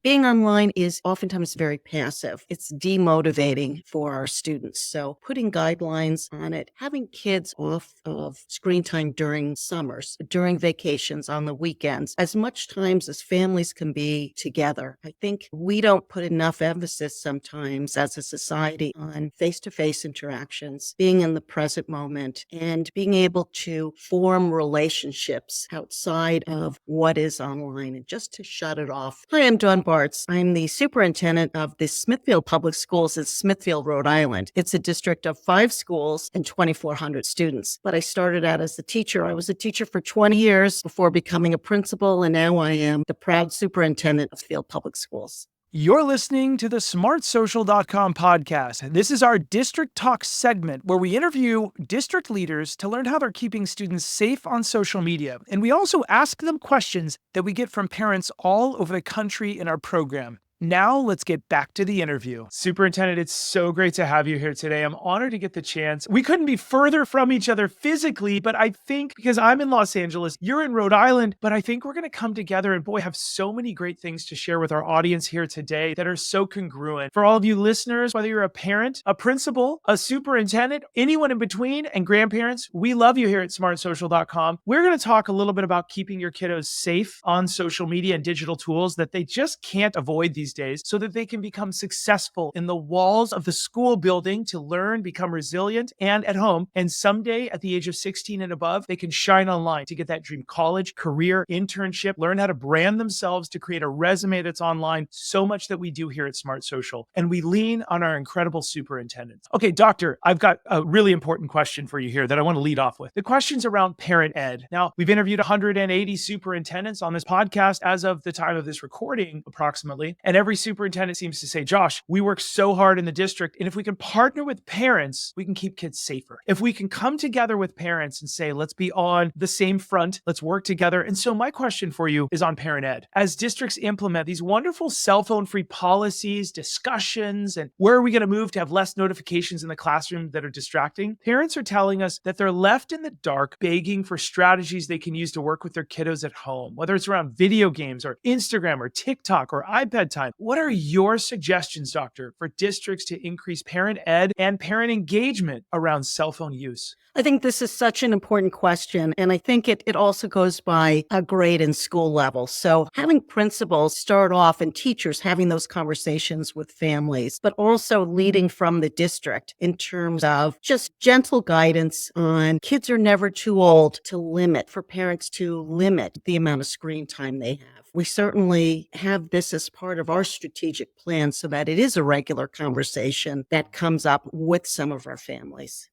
Being online is oftentimes very passive. It's demotivating for our students. So putting guidelines on it, having kids off of screen time during summers, during vacations, on the weekends, as much times as families can be together. I think we don't put enough emphasis sometimes as a society on face-to-face interactions, being in the present moment, and being able to form relationships outside of what is online and just to shut it off. Hi, I'm Dawn Bartz. I'm the superintendent of the Smithfield Public Schools in Smithfield, Rhode Island. It's a district of 5 schools and 2,400 students. But I started out as a teacher. I was a teacher for 20 years before becoming a principal, and now I am the proud superintendent of Field Public Schools. You're listening to the smartsocial.com podcast. This is our District Talk segment where we interview district leaders to learn how they're keeping students safe on social media. And we also ask them questions that we get from parents all over the country in our program. Now, let's get back to the interview. Superintendent, it's so great to have you here today. I'm honored to get the chance. We couldn't be further from each other physically, but I think because I'm in Los Angeles, you're in Rhode Island, but I think we're going to come together and boy, have so many great things to share with our audience here today that are so congruent. For all of you listeners, whether you're a parent, a principal, a superintendent, anyone in between, and grandparents, we love you here at smartsocial.com. We're going to talk a little bit about keeping your kiddos safe on social media and digital tools that they just can't avoid these days so that they can become successful in the walls of the school building to learn, become resilient, and at home. And someday at the age of 16 and above, they can shine online to get that dream college, career, internship, learn how to brand themselves to create a resume that's online. So much that we do here at Smart Social. And we lean on our incredible superintendents. Okay, doctor, I've got a really important question for you here that I want to lead off with. The question's around parent ed. Now, we've interviewed 180 superintendents on this podcast as of the time of this recording, approximately. And every superintendent seems to say, Josh, we work so hard in the district, and if we can partner with parents, we can keep kids safer. If we can come together with parents and say, let's be on the same front, let's work together. And so my question for you is on parent ed. As districts implement these wonderful cell phone-free policies, discussions, and where are we going to move to have less notifications in the classroom that are distracting? Parents are telling us that they're left in the dark begging for strategies they can use to work with their kiddos at home, whether it's around video games or Instagram or TikTok or iPad time. What are your suggestions, doctor, for districts to increase parent ed and parent engagement around cell phone use? I think this is such an important question, and I think it also goes by a grade and school level. So having principals start off and teachers having those conversations with families, but also leading from the district in terms of just gentle guidance on kids are never too old to limit, for parents to limit the amount of screen time they have. We certainly have this as part of our strategic plan so that it is a regular conversation that comes up with some of our families.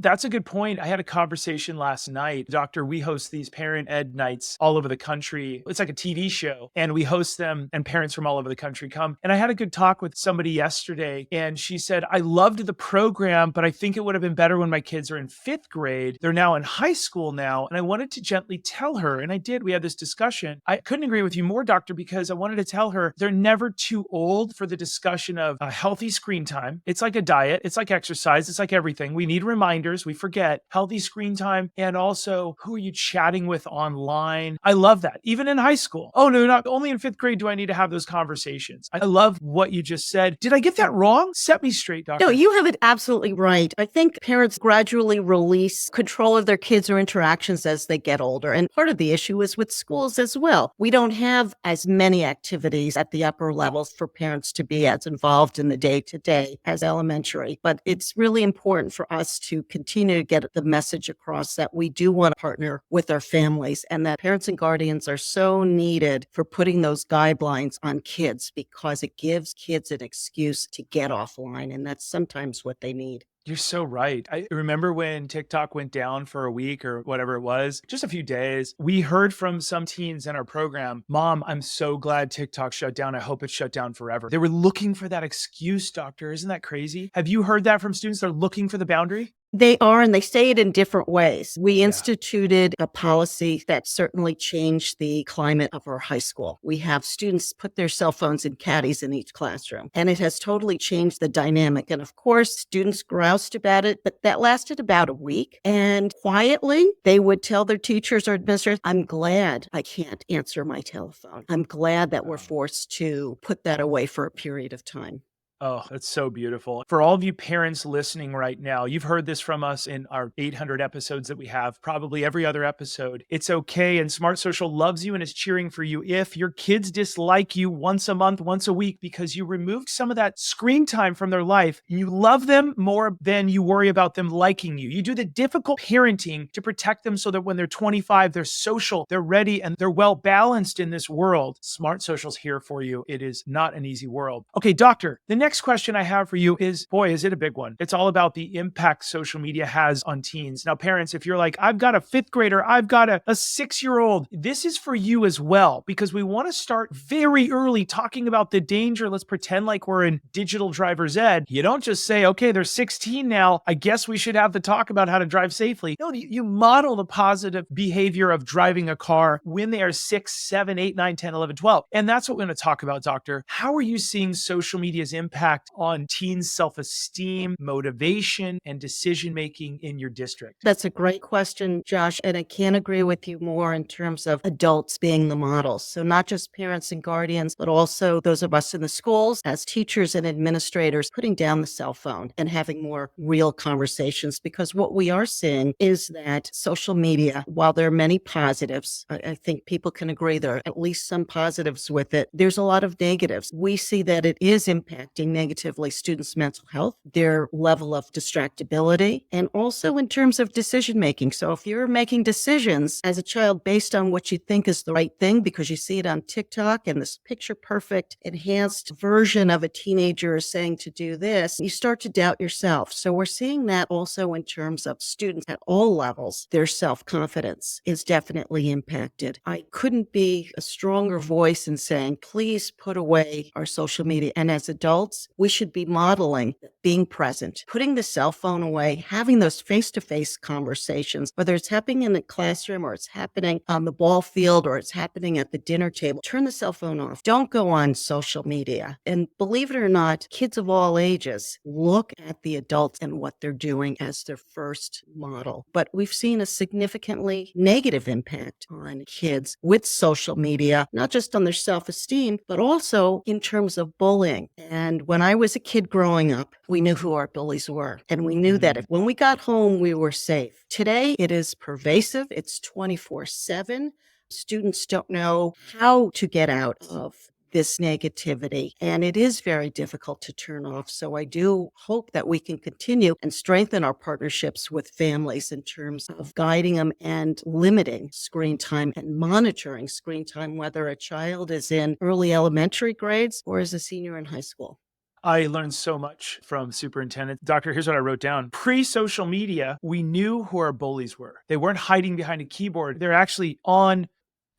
That's a good point. I had a conversation last night. Doctor, we host these parent ed nights all over the country. It's like a TV show, and we host them, and parents from all over the country come. And I had a good talk with somebody yesterday, and she said, I loved the program, but I think it would have been better when my kids are in 5th grade. They're now in high school now, and I wanted to gently tell her, and I did. We had this discussion. I couldn't agree with you more, doctor, because I wanted to tell her they're never too old for the discussion of a healthy screen time. It's like a diet. It's like exercise. It's like everything. We need reminders. We forget healthy screen time, and also who are you chatting with online? I love that. Even in high school. Oh no, not only in 5th grade do I need to have those conversations. I love what you just said. Did I get that wrong? Set me straight, doctor. No, you have it absolutely right. I think parents gradually release control of their kids or interactions as they get older. And part of the issue is with schools as well. We don't have as many activities at the upper levels for parents to be as involved in the day-to-day as elementary. But it's really important for us to continue to get the message across that we do want to partner with our families and that parents and guardians are so needed for putting those guidelines on kids because it gives kids an excuse to get offline. And that's sometimes what they need. You're so right. I remember when TikTok went down for a week or whatever it was, just a few days, we heard from some teens in our program, Mom, I'm so glad TikTok shut down. I hope it shut down forever. They were looking for that excuse, doctor. Isn't that crazy? Have you heard that from students? They're looking for the boundary? They are, and they say it in different ways. We Yeah. instituted a policy that certainly changed the climate of our high school. We have students put their cell phones in caddies in each classroom, and it has totally changed the dynamic. And of course, students groused about it, but that lasted about a week. And quietly, they would tell their teachers or administrators, I'm glad I can't answer my telephone. I'm glad that we're forced to put that away for a period of time. Oh, that's so beautiful. For all of you parents listening right now, you've heard this from us in our 800 episodes that we have, probably every other episode. It's okay. And Smart Social loves you and is cheering for you if your kids dislike you once a month, once a week, because you removed some of that screen time from their life. You love them more than you worry about them liking you. You do the difficult parenting to protect them so that when they're 25, they're social, they're ready, and they're well balanced in this world. Smart Social's here for you. It is not an easy world. Okay, doctor, the next question I have for you is, boy, is it a big one. It's all about the impact social media has on teens. Now, parents, if you're like, I've got a fifth grader, I've got a 6-year-old, this is for you as well, because we want to start very early talking about the danger. Let's pretend like we're in digital driver's ed. You don't just say, okay, they're 16 now, I guess we should have the talk about how to drive safely. No, you model the positive behavior of driving a car when they are 6, 7, 8, 9, 10, 11, 12. And that's what we're going to talk about, doctor. How are you seeing social media's impact on teens' self-esteem, motivation, and decision-making in your district? That's a great question, Josh, and I can't agree with you more in terms of adults being the models. So not just parents and guardians, but also those of us in the schools as teachers and administrators putting down the cell phone and having more real conversations, because what we are seeing is that social media, while there are many positives, I think people can agree there are at least some positives with it, there's a lot of negatives. We see that it is impacting negatively students' mental health, their level of distractibility, and also in terms of decision making. So if you're making decisions as a child based on what you think is the right thing because you see it on TikTok and this picture perfect enhanced version of a teenager is saying to do this, you start to doubt yourself. So we're seeing that also in terms of students at all levels. Their self-confidence is definitely impacted. I couldn't be a stronger voice in saying, please put away our social media. And as adults, we should be modeling being present, putting the cell phone away, having those face-to-face conversations, whether it's happening in the classroom or it's happening on the ball field or it's happening at the dinner table. Turn the cell phone off. Don't go on social media. And believe it or not, kids of all ages look at the adults and what they're doing as their first model. But we've seen a significantly negative impact on kids with social media, not just on their self-esteem, but also in terms of bullying. And when I was a kid growing up, we knew who our bullies were. And we knew that if when we got home, we were safe. Today, it is pervasive. It's 24/7. Students don't know how to get out of this negativity, and it is very difficult to turn off. So I do hope that we can continue and strengthen our partnerships with families in terms of guiding them and limiting screen time and monitoring screen time, whether a child is in early elementary grades or is a senior in high school. I learned so much from Superintendent. Doctor, here's what I wrote down. Pre-social media, we knew who our bullies were. They weren't hiding behind a keyboard. They're actually on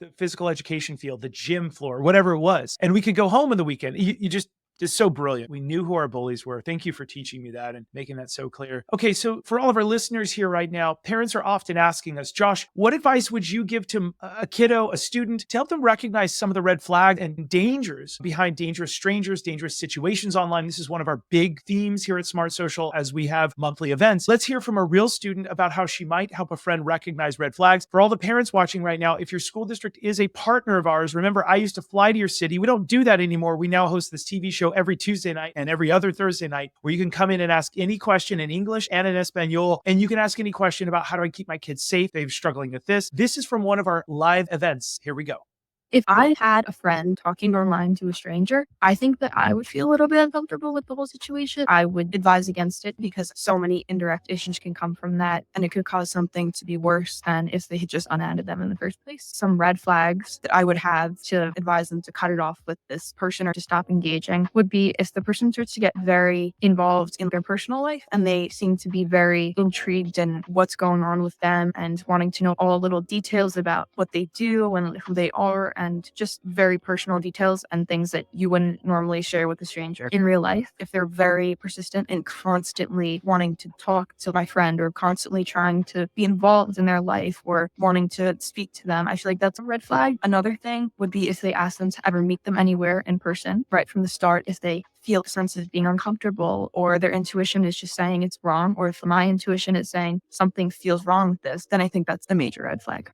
the physical education field, the gym floor, whatever it was. And we could go home on the weekend. It's so brilliant. We knew who our bullies were. Thank you for teaching me that and making that so clear. Okay, so for all of our listeners here right now, parents are often asking us, Josh, what advice would you give to a kiddo, a student, to help them recognize some of the red flags and dangers behind dangerous strangers, dangerous situations online? This is one of our big themes here at Smart Social as we have monthly events. Let's hear from a real student about how she might help a friend recognize red flags. For all the parents watching right now, if your school district is a partner of ours, remember, I used to fly to your city. We don't do that anymore. We now host this TV show every Tuesday night and every other Thursday night where you can come in and ask any question in English and in Espanol, and you can ask any question about how do I keep my kids safe? They're struggling with this. This is from one of our live events. Here we go. If I had a friend talking online to a stranger, I think that I would feel a little bit uncomfortable with the whole situation. I would advise against it because so many indirect issues can come from that, and it could cause something to be worse than if they had just unadded them in the first place. Some red flags that I would have to advise them to cut it off with this person or to stop engaging would be if the person starts to get very involved in their personal life and they seem to be very intrigued in what's going on with them and wanting to know all little details about what they do and who they are and just very personal details and things that you wouldn't normally share with a stranger in real life. If they're very persistent and constantly wanting to talk to my friend or constantly trying to be involved in their life or wanting to speak to them, I feel like that's a red flag. Another thing would be if they ask them to ever meet them anywhere in person right from the start, if they feel a sense of being uncomfortable or their intuition is just saying it's wrong, or if my intuition is saying something feels wrong with this, then I think that's a major red flag.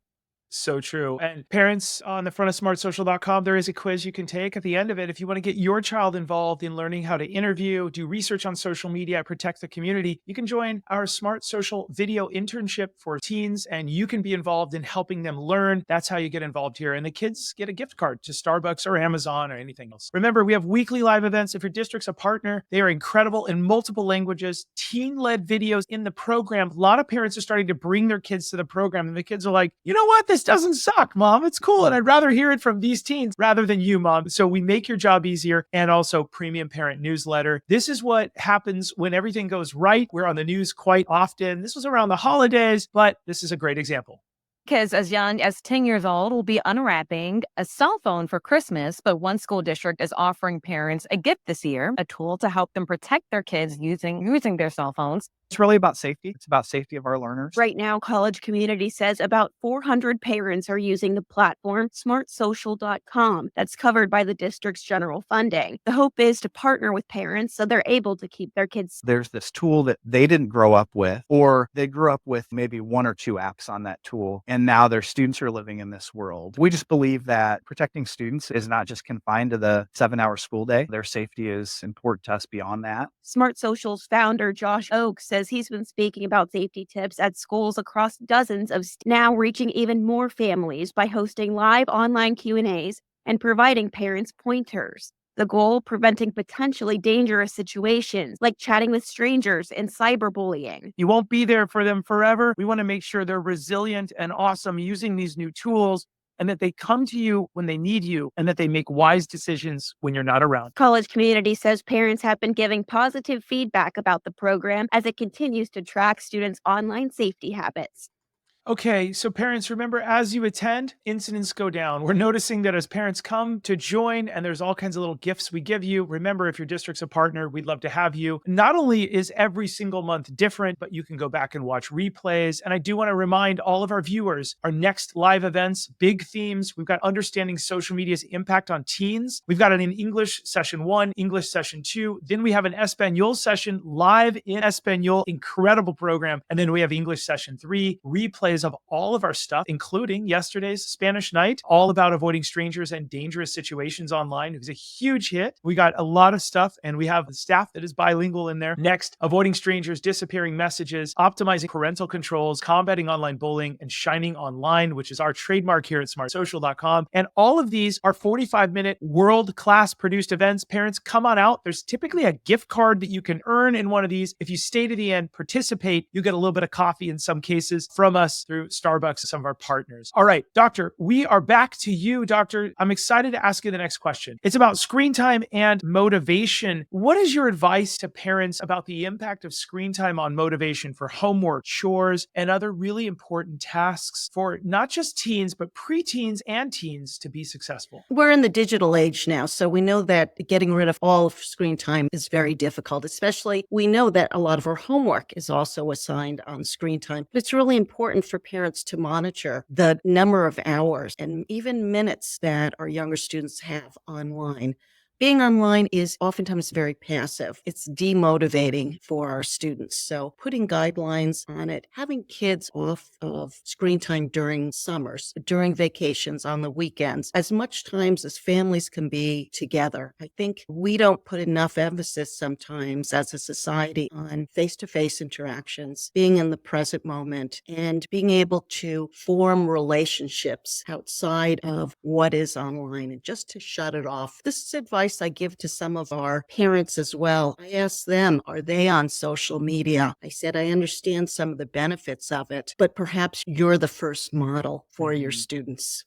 So true. And parents, on the front of smartsocial.com, there is a quiz you can take at the end of it. If you want to get your child involved in learning how to interview, do research on social media, protect the community, you can join our Smart Social video internship for teens, and you can be involved in helping them learn. That's how you get involved here. And the kids get a gift card to Starbucks or Amazon or anything else. Remember, we have weekly live events. If your district's a partner, they are incredible in multiple languages, teen-led videos in the program. A lot of parents are starting to bring their kids to the program, and the kids are like, you know what? This doesn't suck, Mom. It's cool. And I'd rather hear it from these teens rather than you, Mom. So we make your job easier, and also premium parent newsletter. This is what happens when everything goes right. We're on the news quite often. This was around the holidays, but this is a great example. Kids as young as 10 years old will be unwrapping a cell phone for Christmas, but one school district is offering parents a gift this year, a tool to help them protect their kids using their cell phones. It's really about safety. It's about safety of our learners. Right now, College Community says about 400 parents are using the platform smartsocial.com that's covered by the district's general funding. The hope is to partner with parents so they're able to keep their kids. There's this tool that they didn't grow up with, or they grew up with maybe one or two apps on that tool, and now their students are living in this world. We just believe that protecting students is not just confined to the 7-hour school day. Their safety is important to us beyond that. Smart Social's founder, Josh Oakes, says he's been speaking about safety tips at schools across dozens of now reaching even more families by hosting live online Q&As and providing parents pointers. The goal, preventing potentially dangerous situations like chatting with strangers and cyberbullying. You won't be there for them forever. We want to make sure they're resilient and awesome using these new tools, and that they come to you when they need you, and that they make wise decisions when you're not around. College Community says parents have been giving positive feedback about the program as it continues to track students' online safety habits. Okay, so parents, remember, as you attend, incidents go down. We're noticing that as parents come to join, and there's all kinds of little gifts we give you. Remember, if your district's a partner, we'd love to have you. Not only is every single month different, but you can go back and watch replays. And I do want to remind all of our viewers, our next live events, big themes. We've got understanding social media's impact on teens. We've got an English session 1, English session 2. Then we have an Espanol session live in Espanol, incredible program. And then we have English session 3, replays of all of our stuff, including yesterday's Spanish night, all about avoiding strangers and dangerous situations online. It was a huge hit. We got a lot of stuff, and we have staff that is bilingual in there. Next, avoiding strangers, disappearing messages, optimizing parental controls, combating online bullying, and shining online, which is our trademark here at smartsocial.com. And all of these are 45-minute world-class produced events. Parents, come on out. There's typically a gift card that you can earn in one of these. If you stay to the end, participate, you get a little bit of coffee in some cases from us through Starbucks and some of our partners. All right, Doctor, we are back to you, Doctor. I'm excited to ask you the next question. It's about screen time and motivation. What is your advice to parents about the impact of screen time on motivation for homework, chores, and other really important tasks for not just teens, but preteens and teens to be successful? We're in the digital age now, so we know that getting rid of all of screen time is very difficult, especially we know that a lot of our homework is also assigned on screen time. But it's really important for parents to monitor the number of hours and even minutes that our younger students have online. Being online is oftentimes very passive. It's demotivating for our students. So putting guidelines on it, having kids off of screen time during summers, during vacations, on the weekends, as much times as families can be together. I think we don't put enough emphasis sometimes as a society on face-to-face interactions, being in the present moment, and being able to form relationships outside of what is online, and just to shut it off. This is advice I give to some of our parents as well. I ask them, are they on social media? I said, I understand some of the benefits of it, but perhaps you're the first model for your students.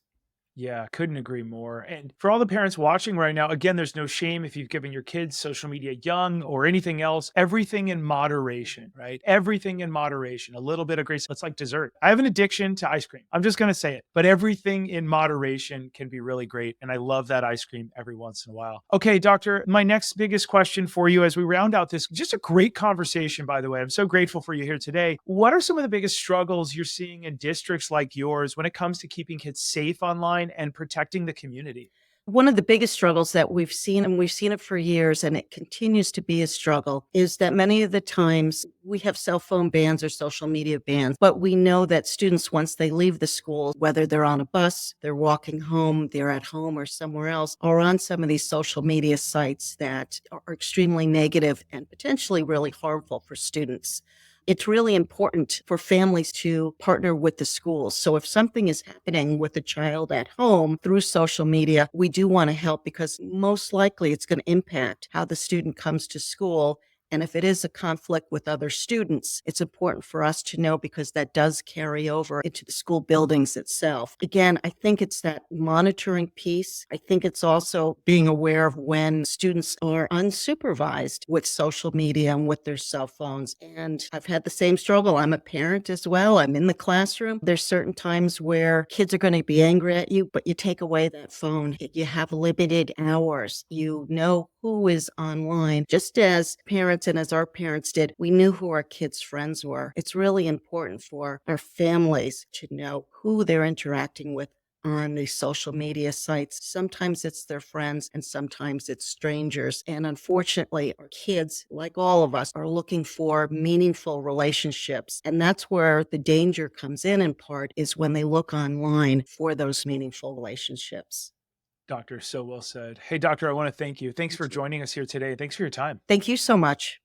Yeah, couldn't agree more. And for all the parents watching right now, again, there's no shame if you've given your kids social media young or anything else. Everything in moderation, right? Everything in moderation. A little bit of grace. It's like dessert. I have an addiction to ice cream. I'm just going to say it. But everything in moderation can be really great. And I love that ice cream every once in a while. Okay, doctor, my next biggest question for you as we round out this, just a great conversation, by the way. I'm so grateful for you here today. What are some of the biggest struggles you're seeing in districts like yours when it comes to keeping kids safe online and protecting the community? One of the biggest struggles that we've seen, and we've seen it for years, and it continues to be a struggle, is that many of the times we have cell phone bans or social media bans, but we know that students, once they leave the school, whether they're on a bus, they're walking home, they're at home or somewhere else, are on some of these social media sites that are extremely negative and potentially really harmful for students. It's really important for families to partner with the schools. So if something is happening with a child at home through social media, we do want to help because most likely it's going to impact how the student comes to school. And if it is a conflict with other students, it's important for us to know because that does carry over into the school buildings itself. Again, I think it's that monitoring piece. I think it's also being aware of when students are unsupervised with social media and with their cell phones. And I've had the same struggle. I'm a parent as well. I'm in the classroom. There's certain times where kids are going to be angry at you, but you take away that phone. You have limited hours. You know who is online. Just as parents and as our parents did, we knew who our kids' friends were. It's really important for our families to know who they're interacting with on these social media sites. Sometimes it's their friends and sometimes it's strangers. And unfortunately, our kids, like all of us, are looking for meaningful relationships. And that's where the danger comes in part, is when they look online for those meaningful relationships. Doctor, so well said. Hey, doctor, I want to thank you. Thanks for joining us here today. Thanks for your time. Thank you so much.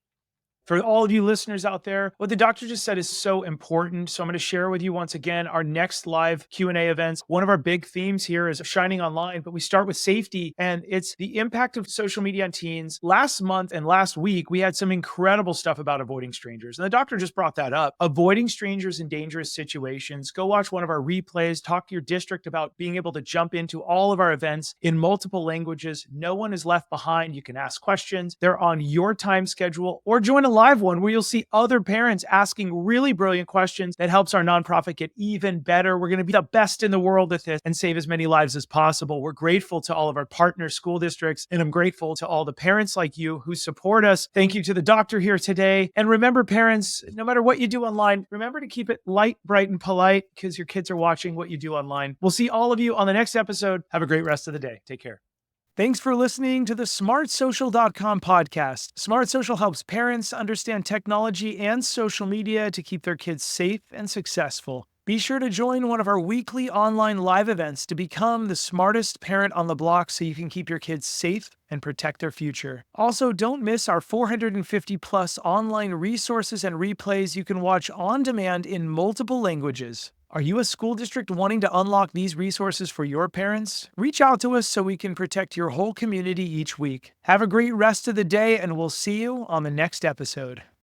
For all of you listeners out there, what the doctor just said is so important. So I'm going to share with you once again our next live Q&A events. One of our big themes here is shining online, but we start with safety, and it's the impact of social media on teens. Last month and last week, we had some incredible stuff about avoiding strangers. And the doctor just brought that up. Avoiding strangers in dangerous situations. Go watch one of our replays. Talk to your district about being able to jump into all of our events in multiple languages. No one is left behind. You can ask questions. They're on your time schedule, or join a live one where you'll see other parents asking really brilliant questions that helps our nonprofit get even better. We're going to be the best in the world at this and save as many lives as possible. We're grateful to all of our partner school districts, and I'm grateful to all the parents like you who support us. Thank you to the doctor here today. And remember, parents, no matter what you do online, remember to keep it light, bright, and polite because your kids are watching what you do online. We'll see all of you on the next episode. Have a great rest of the day. Take care. Thanks for listening to the smartsocial.com podcast. Smart Social helps parents understand technology and social media to keep their kids safe and successful. Be sure to join one of our weekly online live events to become the smartest parent on the block so you can keep your kids safe and protect their future. Also, don't miss our 450 plus online resources and replays you can watch on demand in multiple languages. Are you a school district wanting to unlock these resources for your parents? Reach out to us so we can protect your whole community each week. Have a great rest of the day, and we'll see you on the next episode.